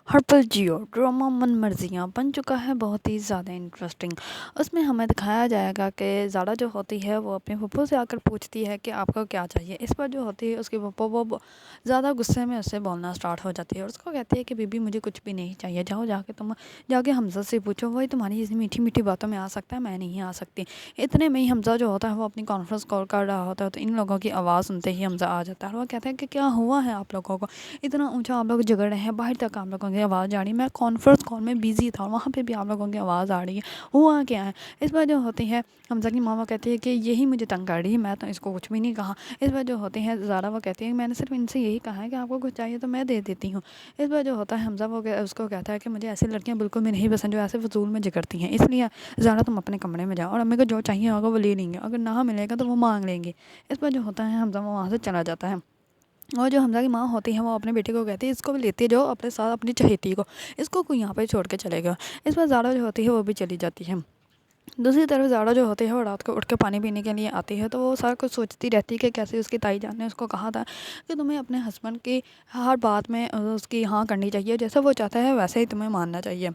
ہر پل Jio drama من مرضیاں بن چکا ہے بہت ہی زیادہ انٹرسٹنگ۔ اس میں ہمیں دکھایا جائے گا کہ زارا جو ہوتی ہے وہ اپنے پھپھو سے آ کر پوچھتی ہے کہ آپ کو کیا چاہیے۔ اس پر جو ہوتی ہے اس کی پھپھو وہ زیادہ غصے میں اس سے بولنا سٹارٹ ہو جاتی ہے اور اس کو کہتی ہے کہ بی بی مجھے کچھ بھی نہیں چاہیے، جاؤ جا کے حمزہ سے پوچھو، وہی تمہاری اس میٹھی میٹھی باتوں میں آ سکتا ہے، میں نہیں آ سکتی۔ اتنے میں ہی حمزہ جو ہوتا ہے وہ اپنی کانفرنس کال کر رہا ہوتا ہے تو ان لوگوں کی آواز سنتے ہی حمزہ آ جاتا ہے اور وہ کہتے ہیں کہ کیا ہوا ہے آپ لوگوں کو، اتنا اونچا آپ لوگ جھگڑ رہے ہیں، باہر تک آپ لوگوں کی آواز جا رہی ہے، میں کانفرنس کال میں بزی تھا وہاں پہ بھی آپ لوگوں کی آواز آ رہی ہے، ہوا کیا ہے۔ اس پر جو ہوتی ہے حمزہ کی ماما کہتی ہے کہ یہی مجھے تنگ کر رہی ہے، میں تو اس کو کچھ بھی نہیں کہا۔ اس پر جو ہوتی ہے زارا وہ کہتی ہے کہ میں نے صرف ان سے یہی کہا ہے کہ آپ کو کچھ چاہیے تو میں دے دیتی ہوں۔ اس پر جو ہوتا ہے حمزہ وہ اس کو کہتا ہے کہ مجھے ایسی لڑکیاں بالکل بھی نہیں پسند جو ایسے فضول میں جھگڑتی ہیں، اس لیے زارا تم اپنے کمرے میں جاؤ اور امی کو جو چاہیے ہوگا وہ لے لیں گے، اگر نہ ملے گا تو وہ مانگ لیں گے۔ اس پر جو ہوتا ہے حمزہ وہ وہاں سے چلا جاتا ہے اور جو حمزہ کی ماں ہوتی ہے وہ اپنے بیٹے کو کہتی ہے اس کو بھی لیتے جاؤ اپنے ساتھ اپنی چہیتی کو، اس کو کوئی یہاں پہ چھوڑ کے چلے گا۔ اس پر زارا جو ہوتی ہے وہ بھی چلی جاتی ہے۔ دوسری طرف زارا جو ہوتی ہے وہ رات کو اٹھ کے پانی پینے کے لیے آتی ہے تو وہ سارا کچھ سوچتی رہتی ہے کہ کیسے اس کی تائی جان نے اس کو کہا تھا کہ تمہیں اپنے ہسبینڈ کی ہر بات میں اس کی ہاں کرنی چاہیے، جیسا وہ چاہتا ہے ویسے ہی تمہیں ماننا چاہیے۔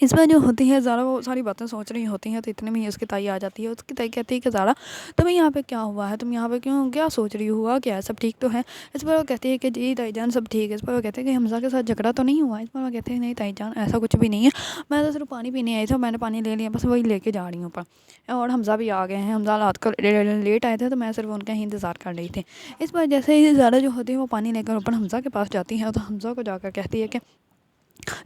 اس میں جو ہوتی ہے زارا وہ ساری باتیں سوچ رہی ہوتی ہیں تو اتنے میں ہی اس کی تائی آ جاتی ہے۔ اس کی تائی کہتی ہے کہ زارا تمہیں یہاں پہ کیا ہوا ہے، تم یہاں پہ کیا سوچ رہی ہوا، کیا ہے سب ٹھیک تو ہے۔ اس پر وہ کہتی ہے کہ جی تائی جان سب ٹھیک ہے۔ اس پر وہ کہتے ہیں کہ حمزہ کے ساتھ جھگڑا تو نہیں ہوا۔ اس پر وہ کہتے ہیں نہیں تائی جان ایسا کچھ بھی نہیں ہے، میں تو صرف پانی پینے آئی تھی، میں نے پانی لے لیا، بس وہی لے کے جا رہی ہوں اوپر، اور حمزہ بھی آ گئے ہیں، حمزہ رات کو لیٹ آئے تھے تو میں صرف ان کا ہی انتظار کر رہی تھی۔ اس پر جیسے ہی زارا جو ہوتی ہے وہ پانی لے کر اوپر حمزہ کے پاس جاتی ہے تو حمزہ کو جا کر کہتی ہے کہ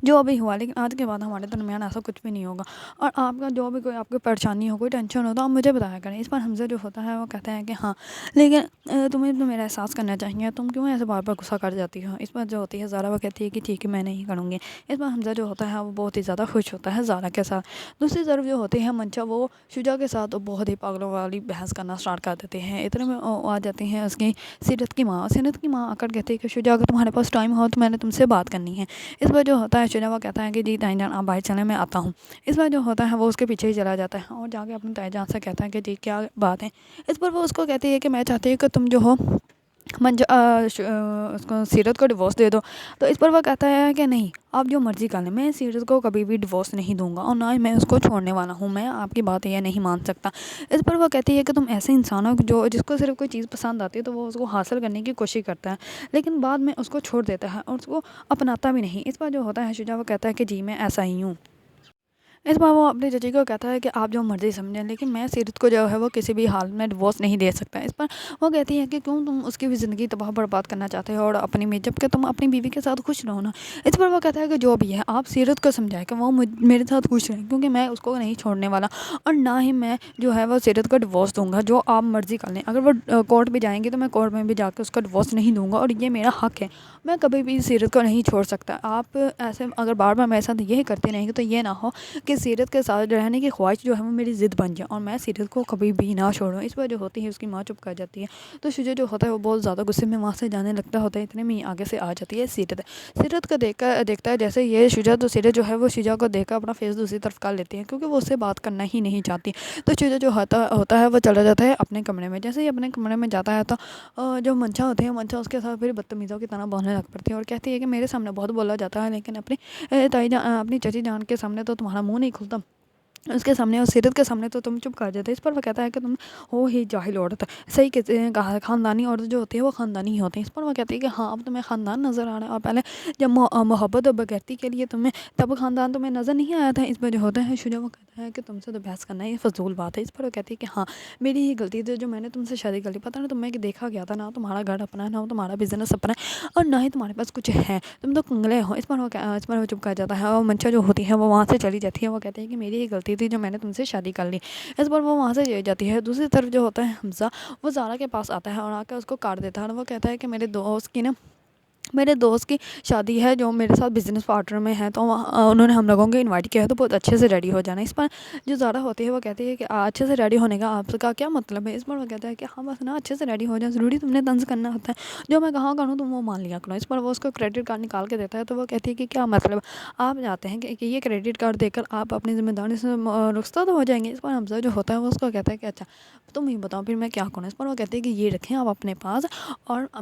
جو ابھی ہوا لیکن آج کے بعد ہمارے درمیان ایسا کچھ بھی نہیں ہوگا، اور آپ کا جو بھی کوئی آپ کو پریشانی ہو، کوئی ٹینشن ہو تو آپ مجھے بتایا کریں۔ اس پر حمزہ جو ہوتا ہے وہ کہتا ہے کہ ہاں لیکن تمہیں تو میرا احساس کرنا چاہیے، تم کیوں ایسے بار بار غصہ کر جاتی ہو۔ اس پر جو ہوتی ہے زارا وہ کہتی ہے کہ ٹھیک ہے میں نہیں کروں گی۔ اس پر حمزہ جو ہوتا ہے وہ بہت ہی زیادہ خوش ہوتا ہے زارا کے ساتھ۔ دوسری طرف جو ہوتی ہے منشا وہ شجا کے ساتھ بہت ہی پاگلوں والی بحث کرنا سٹارٹ کر دیتے ہیں۔ اتنے میں آ جاتی ہیں اس کی سیرت کی ماں آ کر کہتی ہے کہ شجا اگر تمہارے پاس ٹائم ہو تو میں نے تم سے بات کرنی ہے۔ اس پر جو ہوتا ہے شجا وہ کہتا ہے کہ جی تائی جان آپ باہر چلیں میں آتا ہوں۔ اس پر جو ہوتا ہے وہ اس کے پیچھے ہی چلا جاتا ہے اور جا کے اپنی تائی جان سے کہتا ہے کہ جی کیا بات ہے۔ اس پر وہ اس کو کہتی ہے کہ میں چاہتی ہوں کہ تم جو ہو اس کو سیرت کو ڈیورس دے دو۔ تو اس پر وہ کہتا ہے کہ نہیں آپ جو مرضی کر لیں، میں سیرت کو کبھی بھی ڈیورس نہیں دوں گا اور نہ ہی میں اس کو چھوڑنے والا ہوں، میں آپ کی بات یہ نہیں مان سکتا۔ اس پر وہ کہتی ہے کہ تم ایسے انسان ہو جو جس کو صرف کوئی چیز پسند آتی ہے تو وہ اس کو حاصل کرنے کی کوشش کرتا ہے لیکن بعد میں اس کو چھوڑ دیتا ہے اور اس کو اپناتا بھی نہیں۔ اس پر جو ہوتا ہے شجاع وہ کہتا ہے کہ جی میں ایسا ہی ہوں۔ اس بار وہ اپنی چچی کو کہتا ہے کہ آپ جو مرضی سمجھیں لیکن میں سیرت کو جو ہے وہ کسی بھی حال میں ڈیورس نہیں دے سکتا۔ اس پر وہ کہتی ہے کہ کیوں تم اس کی بھی زندگی تباہ برباد کرنا چاہتے ہو اور اپنی میں جب کہ تم اپنی بیوی کے ساتھ خوش رہو نا۔ اس پر وہ کہتا ہے کہ جو بھی ہے آپ سیرت کو سمجھائیں کہ وہ میرے ساتھ خوش رہیں کیونکہ میں اس کو نہیں چھوڑنے والا اور نہ ہی میں جو ہے وہ سیرت کو ڈیورس دوں گا، جو آپ مرضی کر لیں۔ اگر وہ کورٹ بھی جائیں گے تو میں کورٹ میں بھی جا کے اس کو ڈیورس نہیں دوں گا اور یہ میرا حق ہے، میں کبھی بھی سیرت کو نہیں چھوڑ سکتا۔ آپ ایسے اگر بار بار میرے ساتھ یہی کرتے رہیں گے تو یہ نہ ہو کہ سیرت کے ساتھ رہنے کی خواہش جو ہے وہ میری ضد بن جائے اور میں سیرت کو کبھی بھی نہ چھوڑوں۔ اس پر جو ہوتی ہے اس کی ماں چپ کر جاتی ہے تو شجاع جو ہوتا ہے وہ بہت زیادہ غصے میں وہاں سے جانے لگتا ہوتا ہے۔ اتنے میں ہی آگے سے آ جاتی ہے سیرت کو دیکھتا ہے جیسے یہ شجاع، تو سیرت جو ہے وہ شجاع کو دیکھ کر اپنا فیس دوسری طرف کر لیتی ہے کیونکہ وہ اس سے بات کرنا ہی نہیں چاہتی۔ تو شجاع جو ہوتا ہے وہ چلا جاتا ہے اپنے کمرے میں۔ جیسے ہی اپنے کمرے میں جاتا ہے تو جو منشا ہوتی ہے منشا اس کے ساتھ پھر بدتمیزوں کی طرح بولنے لگ پڑتی ہے اور کہتی ہے کہ میرے سامنے بہت بولا جاتا ہے لیکن اپنی چچی جان کے سامنے تو تمہارا منہ نہیں کھلتا، اس کے سامنے اور سیرت کے سامنے تو تم چپ کر جاتے۔ اس پر وہ کہتا ہے کہ تم ہو ہی جاہل عورت، صحیح کہتے ہیں کہا خاندانی عورت جو ہوتی ہے وہ خاندانی ہی ہوتی ہے۔ اس پر وہ کہتی ہے کہ ہاں اب تمہیں خاندان نظر آ رہا ہے اور پہلے جب محبت اور بغیرتی کے لیے تب خاندان تمہیں نظر نہیں آیا تھا۔ اس پر جو ہوتا ہے شجاع وہ کہتا ہے کہ تم سے تو بحث کرنا ہی فضول بات ہے۔ اس پر وہ کہتی ہے کہ ہاں میری ہی غلطی تھی جو میں نے تم سے شادی کر لی، پتہ نہیں تمہیں کہ دیکھا گیا تھا، نہ تمہارا گھر اپنا ہے نہ تمہارا بزنس اپنا ہے اور نہ ہی تمہارے پاس کچھ ہے، تم تو کنگلے ہو۔ اس پر وہ چپ کر جاتا ہے اور منشا جو ہوتی ہے وہ وہاں سے چلی جاتی ہے۔ وہ کہتے ہیں کہ میری ہی غلطی تھی جو میں نے تم سے شادی کر لی۔ اس پر وہ وہاں سے چلی جاتی ہے۔ دوسری طرف جو ہوتا ہے حمزہ وہ زارا کے پاس آتا ہے اور آ کے اس کو کاٹ دیتا ہے اور وہ کہتا ہے کہ میرے دوست کی شادی ہے جو میرے ساتھ بزنس پارٹنر میں ہے تو انہوں نے ہم لوگوں کو انوائٹ کیا ہے تو بہت اچھے سے ریڈی ہو جانا۔ اس پر جو زارا ہوتی ہے وہ کہتی ہے کہ اچھے سے ریڈی ہونے کا آپ کا کیا مطلب ہے۔ اس پر وہ کہتا ہے کہ ہاں بس نا اچھے سے ریڈی ہو جائیں، ضروری تم نے طنز کرنا ہوتا ہے، جو میں کہاں کروں تم وہ مان لیا کرو۔ اس پر وہ اس کو کریڈٹ کارڈ نکال کے دیتا ہے تو وہ کہتی ہے کہ کیا مطلب آپ چاہتے ہیں کہ یہ کریڈٹ کارڈ دے کر آپ اپنی ذمہ داری سے رخصت ہو جائیں گے۔ اس پر حمزہ جو ہوتا ہے وہ اس کو کہتا ہے کہ اچھا تم ہی بتاؤ پھر میں کیا کروں۔ اس پر وہ کہتے ہیں کہ یہ رکھیں آپ اپنے پاس اور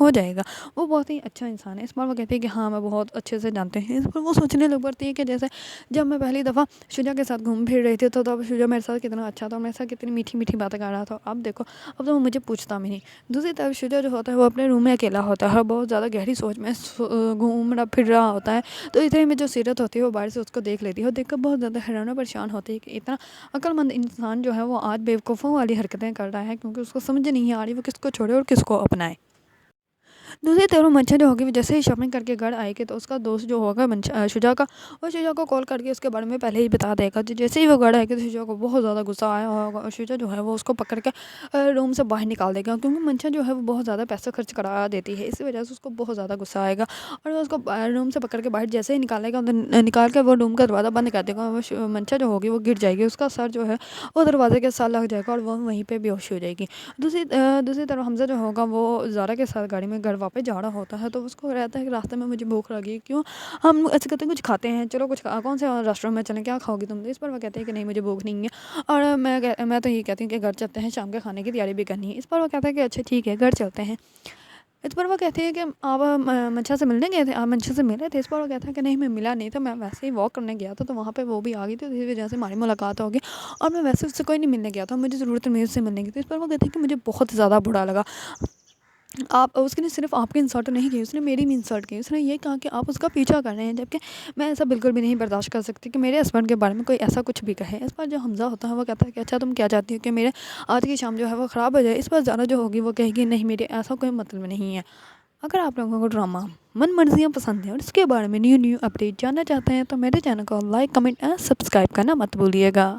ہو جائے گا، وہ بہت ہی اچھا انسان ہے۔ اس پر وہ کہتی ہے کہ ہاں میں بہت اچھے سے جانتے ہیں۔ اس پر وہ سوچنے لگ پڑتی ہے کہ جیسے جب میں پہلی دفعہ شجا کے ساتھ گھوم پھر رہی تھی تو تب شجا میرے ساتھ کتنا اچھا تھا، میرے ساتھ کتنی میٹھی میٹھی باتیں کر رہا تھا، اب دیکھو اب تو وہ مجھے پوچھتا بھی نہیں۔ دوسری طرف شجا جو ہوتا ہے وہ اپنے روم میں اکیلا ہوتا ہے اور بہت زیادہ گہری سوچ میں گھوم رہا پھر رہا ہوتا ہے، تو اتنے میں جو سیرت ہوتی ہے وہ باہر سے اس کو دیکھ لیتی ہے اور دیکھ کر بہت زیادہ حیران و پریشان ہوتی ہے کہ اتنا عقل مند انسان جو ہے وہ آج بیوقوفوں والی حرکتیں کر رہا ہے، کیونکہ اس کو سمجھ نہیں آ رہی وہ کس کو چھوڑے اور کس کو اپنائے۔ دوسری طرف منشا جو ہوگی وہ جیسے ہی شاپنگ کر کے گھر آئے گی تو اس کا دوست جو ہوگا شجا کا، وہ شجا کو کال کر کے اس کے بارے میں پہلے ہی بتا دے گا۔ جیسے ہی وہ گھر آئے گی تو شجا کو بہت زیادہ غصہ آیا ہوگا اور شجا جو ہے وہ اس کو پکڑ کے روم سے باہر نکال دے گا، کیونکہ منشا جو ہے وہ بہت زیادہ پیسہ خرچ کرا دیتی ہے، اس وجہ سے اس کو بہت زیادہ غصہ آئے گا اور وہ اس کو روم سے پکڑ کے باہر جیسے ہی نکالے گا، نکال کے وہ روم کا دروازہ بند کر دے گا، منشا جو ہوگی وہ گر جائے گی، اس کا سر جو ہے وہ دروازے کے ساتھ لگ جائے گا اور وہ وہیں پہ بے ہوش ہو جائے گی۔ دوسری طرف حمزہ جو ہوگا وہ زارا کے ساتھ گاڑی میں گھر واپس جا رہا ہوتا ہے، تو اس کو رہتا ہے کہ راستے میں مجھے بھوک لگی، کیوں ہم ایسے کہتے ہیں کچھ کھاتے ہیں، چلو کچھ کون سے ریسٹورینٹ میں چلیں، کیا کھاؤ گی تم؟ اس پر وہ کہتے ہیں کہ نہیں مجھے بھوک نہیں ہے، اور میں تو یہ کہتی ہوں کہ گھر چلتے ہیں، شام کے کھانے کی تیاری بھی کرنی ہے۔ اس پر وہ کہتا ہے کہ اچھا ٹھیک ہے گھر چلتے ہیں۔ اس پر وہ کہتی ہے کہ آپ منشا سے ملنے گئے تھے، آپ منشا سے ملے تھے؟ اس پر وہ کہتا ہے کہ نہیں میں ملا نہیں تھا، میں ویسے ہی واک کرنے گیا تھا تو وہاں پہ وہ بھی آ گئی تھی، اسی وجہ سے ہماری ملاقات ہوگی، اور میں ویسے اس سے کوئی نہیں ملنے گیا تھا، مجھے ضرورت نہیں اس سے ملنے کی تھی۔ اس پر وہ کہتے ہیں کہ مجھے بہت زیادہ برا لگا، آپ اس نے صرف آپ کی انسلٹ نہیں کی، اس نے میری بھی انسلٹ کی، اس نے یہ کہا کہ آپ اس کا پیچھا کر رہے ہیں، جبکہ میں ایسا بالکل بھی نہیں برداشت کر سکتی کہ میرے ہسبینڈ کے بارے میں کوئی ایسا کچھ بھی کہے۔ اس پر جو حمزہ ہوتا ہے وہ کہتا ہے کہ اچھا تم کیا چاہتی ہو کہ میرے آج کی شام جو ہے وہ خراب ہو جائے؟ اس پر زارا جو ہوگی وہ کہے گی نہیں میرے ایسا کوئی مطلب نہیں ہے۔ اگر آپ لوگوں کو ڈرامہ من مرضیاں پسند ہیں اور اس کے بارے میں نیو اپڈیٹ جاننا چاہتے ہیں تو میرے چینل کو لائک کمنٹ اور سبسکرائب کرنا مت بھولیے گا۔